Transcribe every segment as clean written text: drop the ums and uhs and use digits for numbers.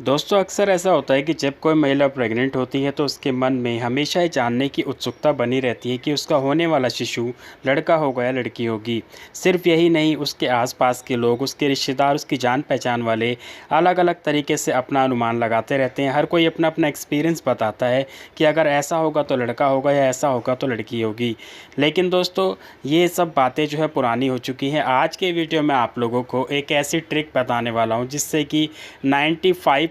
दोस्तों अक्सर ऐसा होता है कि जब कोई महिला प्रेग्नेंट होती है तो उसके मन में हमेशा ये जानने की उत्सुकता बनी रहती है कि उसका होने वाला शिशु लड़का होगा या लड़की होगी। सिर्फ यही नहीं, उसके आसपास के लोग, उसके रिश्तेदार, उसकी जान पहचान वाले अलग अलग तरीके से अपना अनुमान लगाते रहते हैं। हर कोई अपना अपना एक्सपीरियंस बताता है कि अगर ऐसा होगा तो लड़का होगा या ऐसा होगा तो लड़की होगी। लेकिन दोस्तों ये सब बातें जो है पुरानी हो चुकी हैं। आज के वीडियो में आप लोगों को एक ऐसी ट्रिक बताने वाला हूँ जिससे कि 95%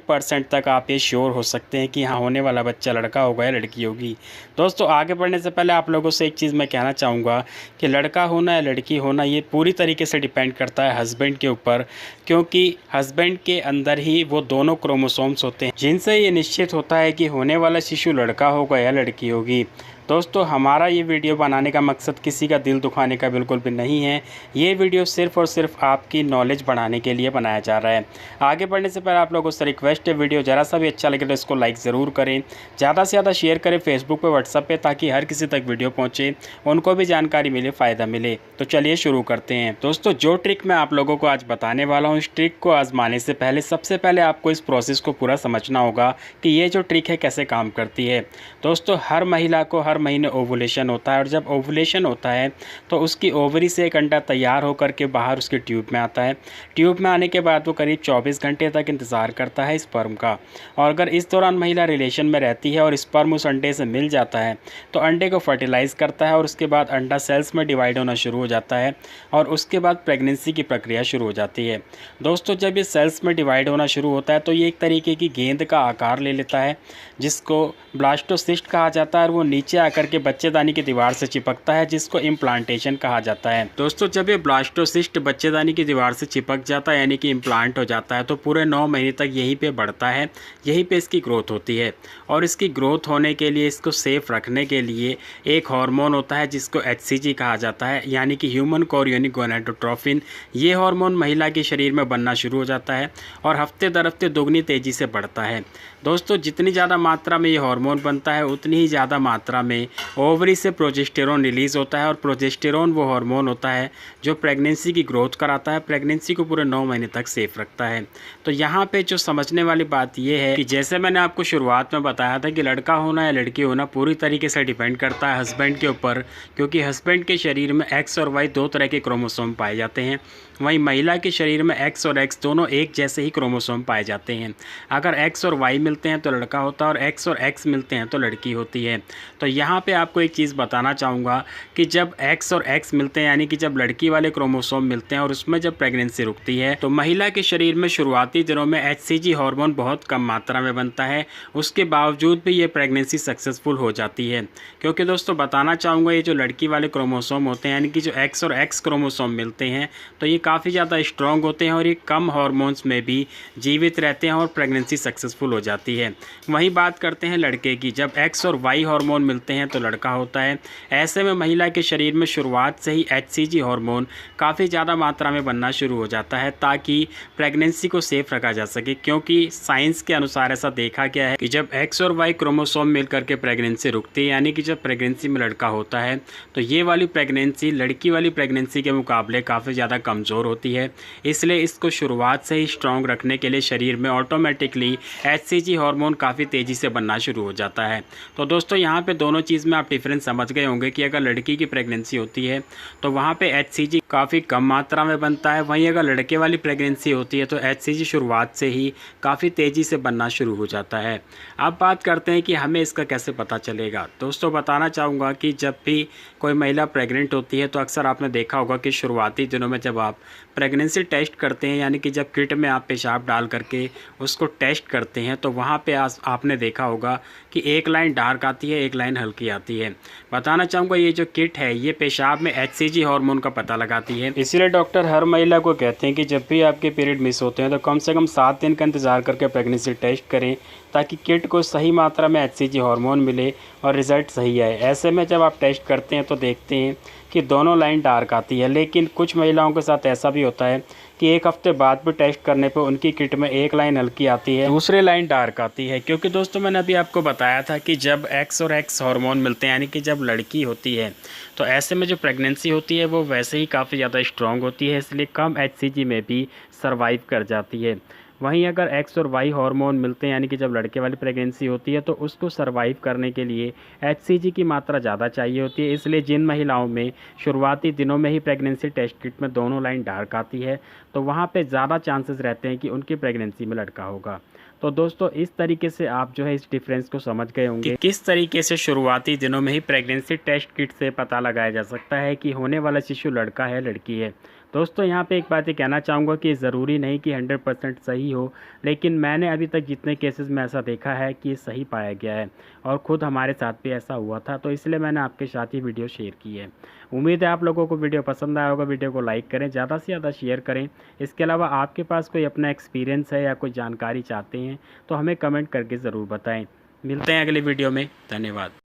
तक आप ये श्योर हो सकते हैं कि हाँ, होने वाला बच्चा लड़का होगा या लड़की होगी। दोस्तों आगे बढ़ने से पहले आप लोगों से एक चीज़ मैं कहना चाहूँगा कि लड़का होना या लड़की होना ये पूरी तरीके से डिपेंड करता है हस्बैंड के ऊपर, क्योंकि हस्बैंड के अंदर ही वो दोनों क्रोमोसोम्स होते हैं जिनसे ये निश्चित होता है कि होने वाला शिशु लड़का होगा या लड़की होगी। दोस्तों हमारा ये वीडियो बनाने का मकसद किसी का दिल दुखाने का बिल्कुल भी नहीं है। ये वीडियो सिर्फ़ और सिर्फ आपकी नॉलेज बढ़ाने के लिए बनाया जा रहा है। आगे बढ़ने से पहले आप लोगों से रिक्वेस्ट है, वीडियो ज़रा सा भी अच्छा लगे तो इसको लाइक ज़रूर करें, ज़्यादा से ज़्यादा शेयर करें फेसबुक पे, व्हाट्सएप पे, ताकि हर किसी तक वीडियो पहुँचे, उनको भी जानकारी मिले, फ़ायदा मिले। तो चलिए शुरू करते हैं। दोस्तों जो ट्रिक मैं आप लोगों को आज बताने वाला हूँ, इस ट्रिक को आजमाने से पहले सबसे पहले आपको इस प्रोसेस को पूरा समझना होगा कि ये जो ट्रिक है कैसे काम करती है। दोस्तों हर महिला को हर महीने ओवुलेशन होता है, और जब ओवुलेशन होता है तो उसकी ओवरी से एक अंडा तैयार होकर के बाहर उसके ट्यूब में आता है। ट्यूब में आने के बाद वो करीब 24 घंटे तक इंतज़ार करता है स्पर्म का, और अगर इस दौरान महिला रिलेशन में रहती है और स्पर्म उस अंडे से मिल जाता है तो अंडे को फर्टिलाइज़ करता है, और उसके बाद अंडा सेल्स में डिवाइड होना शुरू हो जाता है, और उसके बाद प्रेगनेंसी की प्रक्रिया शुरू हो जाती है। दोस्तों जब ये सेल्स में डिवाइड होना शुरू होता है तो ये एक तरीके की गेंद का आकार ले लेता है जिसको ब्लास्टोसिस्ट कहा जाता है, और वो नीचे आकर के बच्चेदानी की दीवार से चिपकता है जिसको इम्प्लांटेशन कहा जाता है। दोस्तों जब ये ब्लास्टोसिस्ट बच्चेदानी की दीवार से चिपक जाता है यानी कि इम्प्लांट हो जाता है तो पूरे 9 महीने तक यहीं पे बढ़ता है, यहीं पे इसकी ग्रोथ होती है। और इसकी ग्रोथ होने के लिए, इसको सेफ रखने के लिए एक हार्मोन होता है जिसको HCG कहा जाता है, यानी कि ह्यूमन कोरियोनिक गोनाडोट्रोफिन। ये हार्मोन महिला के शरीर में बनना शुरू हो जाता है और हफ्ते दर हफ्ते दोगुनी तेज़ी से बढ़ता है। दोस्तों जितनी ज़्यादा मात्रा में ये हार्मोन बनता है उतनी ही ज़्यादा मात्रा में ओवरी से प्रोजेस्टेरोन रिलीज़ होता है, और प्रोजेस्टेरोन वो हार्मोन होता है जो प्रेगनेंसी की ग्रोथ कराता है, प्रेगनेंसी को पूरे 9 महीने तक सेफ रखता है। तो यहाँ पे जो समझने वाली बात ये है कि जैसे मैंने आपको शुरुआत में बताया था कि लड़का होना या लड़की होना पूरी तरीके से डिपेंड करता है हस्बैंड के ऊपर, क्योंकि हस्बैंड के शरीर में X और Y दो तरह के क्रोमोसोम पाए जाते हैं, वहीं महिला के शरीर में X और X दोनों एक जैसे ही क्रोमोसोम पाए जाते हैं। अगर X और Y मिलते हैं तो लड़का होता है, और X और X मिलते हैं तो लड़की होती है। तो यहाँ पे आपको एक चीज़ बताना चाहूँगा कि जब X और X मिलते हैं यानी कि जब लड़की वाले क्रोमोसोम मिलते हैं और उसमें जब प्रेगनेंसी रुकती है तो महिला के शरीर में शुरुआती दिनों में HCG हार्मोन बहुत कम मात्रा में बनता है, उसके बावजूद भी ये प्रेगनेंसी सक्सेसफुल हो जाती है। क्योंकि दोस्तों बताना चाहूँगा ये जो लड़की वाले क्रोमोसोम होते हैं यानी कि जो X और X क्रोमोसोम मिलते हैं तो ये काफ़ी ज़्यादा स्ट्रॉन्ग होते हैं और ये कम हार्मोन्स में भी जीवित रहते हैं और प्रेगनेंसी सक्सेसफुल हो जाती है। वहीं बात करते हैं लड़के की, जब X और Y हार्मोन मिलते हैं तो लड़का होता है। ऐसे में महिला के शरीर में शुरुआत से ही HCG हार्मोन काफ़ी ज़्यादा मात्रा में बनना शुरू हो जाता है ताकि प्रेगनेंसी को सेफ रखा जा सके, क्योंकि साइंस के अनुसार ऐसा देखा गया है कि जब X और Y क्रोमोसोम मिलकर के प्रेगनेंसी रुकती है यानी कि जब प्रेगनेंसी में लड़का होता है तो ये वाली प्रेगनेंसी लड़की वाली प्रेगनेंसी के मुकाबले काफ़ी ज़्यादा कमज़ोर होती है। इसलिए इसको शुरुआत से ही स्ट्रॉन्ग रखने के लिए शरीर में ऑटोमेटिकली HCG हार्मोन काफ़ी तेज़ी से बनना शुरू हो जाता है। तो दोस्तों यहाँ पे दोनों चीज़ में आप डिफरेंस समझ गए होंगे कि अगर लड़की की प्रेगनेंसी होती है तो वहाँ पे HCG काफ़ी कम मात्रा में बनता है, वहीं अगर लड़के वाली प्रेगनेंसी होती है तो HCG शुरुआत से ही काफ़ी तेज़ी से बनना शुरू हो जाता है। अब बात करते हैं कि हमें इसका कैसे पता चलेगा। दोस्तों बताना चाहूँगा कि जब भी कोई महिला प्रेग्नेंट होती है तो अक्सर आपने देखा होगा कि शुरुआती दिनों में जब आप प्रेगनेंसी टेस्ट करते हैं यानी कि जब किट में आप पेशाब डाल करके उसको टेस्ट करते हैं तो वहाँ पे आपने देखा होगा कि एक लाइन डार्क आती है, एक लाइन हल्की आती है। बताना चाहूँगा ये जो किट है ये पेशाब में HCG हार्मोन का पता लगाती है। इसीलिए डॉक्टर हर महिला को कहते हैं कि जब भी आपके पीरियड मिस होते हैं तो कम से कम 7 दिन का इंतज़ार करके प्रेगनेंसी टेस्ट करें ताकि किट को सही मात्रा में HCG हार्मोन मिले और रिज़ल्ट सही आए। ऐसे में जब आप टेस्ट करते हैं तो देखते हैं कि दोनों लाइन डार्क आती है, लेकिन कुछ महिलाओं के साथ ऐसा भी होता है कि एक हफ्ते बाद भी टेस्ट करने पे उनकी किट में एक लाइन हल्की आती है, दूसरी लाइन डार्क आती है। क्योंकि दोस्तों मैंने अभी आपको बताया था कि जब X और X हार्मोन मिलते हैं यानी कि जब लड़की होती है तो ऐसे में जो प्रेगनेंसी होती है वो वैसे ही काफ़ी ज़्यादा स्ट्रॉन्ग होती है, इसलिए कम HCG में भी सर्वाइव कर जाती है। वहीं अगर एक्स और वाई हार्मोन मिलते हैं, यानी कि जब लड़के वाली प्रेगनेंसी होती है, तो उसको सर्वाइव करने के लिए एचसीजी की मात्रा ज़्यादा चाहिए होती है। इसलिए जिन महिलाओं में शुरुआती दिनों में ही प्रेगनेंसी टेस्ट किट में दोनों लाइन डार्क आती है, तो वहाँ पे ज़्यादा चांसेस रहते हैं कि उनकी प्रेगनेंसी में लड़का होगा। तो दोस्तों, इस तरीके से आप जो है इस डिफरेंस को समझ गए होंगे कि किस तरीके से शुरुआती दिनों में ही प्रेगनेंसी टेस्ट किट से पता लगाया जा सकता है कि होने वाला शिशु लड़का है लड़की है। दोस्तों, यहाँ पे एक बात ये कहना चाहूँगा कि ज़रूरी नहीं कि 100% सही हो, लेकिन मैंने अभी तक जितने केसेस में ऐसा देखा है कि ये सही पाया गया है और ख़ुद हमारे साथ भी ऐसा हुआ था, तो इसलिए मैंने आपके साथ ही वीडियो शेयर की है। उम्मीद है आप लोगों को वीडियो पसंद आया होगा। वीडियो को लाइक करें, ज़्यादा से ज़्यादा शेयर करें। इसके अलावा आपके पास कोई अपना एक्सपीरियंस है या कोई जानकारी चाहते हैं तो हमें कमेंट करके ज़रूर बताएं। मिलते हैं अगले वीडियो में। धन्यवाद।